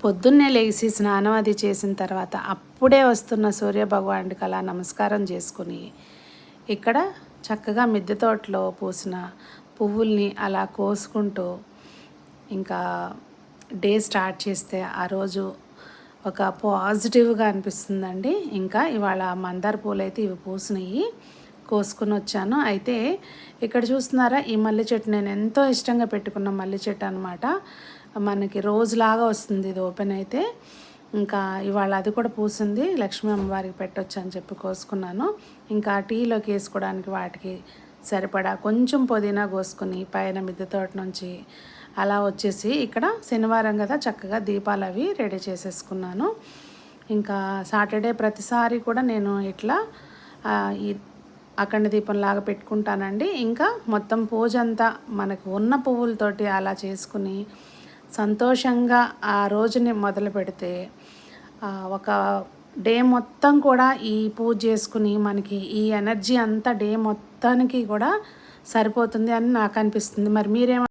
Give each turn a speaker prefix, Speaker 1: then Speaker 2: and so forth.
Speaker 1: పొద్దున్నే లేచి స్నానం అది చేసిన తర్వాత అప్పుడే వస్తున్న సూర్యభగవానుడికి అలా నమస్కారం చేసుకుని ఇక్కడ చక్కగా మిద్దె తోటలో పూసిన పువ్వుల్ని అలా కోసుకుంటూ ఇంకా డే స్టార్ట్ చేస్తే ఆ రోజు ఒక పాజిటివ్గా అనిపిస్తుందండి. ఇంకా ఇవాళ మందార పూలు అయితే ఇవి పూసినాయి, కోసుకుని వచ్చాను. అయితే ఇక్కడ చూస్తున్నారా, ఈ మల్లె చెట్టు నేను ఎంతో ఇష్టంగా పెట్టుకున్న మల్లె చెట్టు అనమాట. మనకి రోజులాగా వస్తుంది ఇది ఓపెన్ అయితే. ఇంకా ఇవాళ అది కూడా పూసింది, లక్ష్మీ అమ్మవారికి పెట్టొచ్చు అని చెప్పి కోసుకున్నాను. ఇంకా టీలోకి వేసుకోవడానికి వాటికి సరిపడా కొంచెం పుదీనా కోసుకుని పైన మిద్దె తోట నుంచి అలా వచ్చేసి ఇక్కడ శనివారం కదా చక్కగా దీపాలు అవి రెడీ చేసేసుకున్నాను. ఇంకా సాటర్డే ప్రతిసారి కూడా నేను ఇట్లా ఈ అఖండ దీపంలాగా పెట్టుకుంటానండి. ఇంకా మొత్తం పూజ అంతా మనకు ఉన్న పువ్వులతోటి అలా చేసుకుని సంతోషంగా ఆ రోజుని మొదలు పెడితే ఒక డే మొత్తం కూడా ఈ పూజ చేసుకుని మనకి ఈ ఎనర్జీ అంతా డే మొత్తానికి కూడా సరిపోతుంది అని నాకు అనిపిస్తుంది. మరి మీరేమో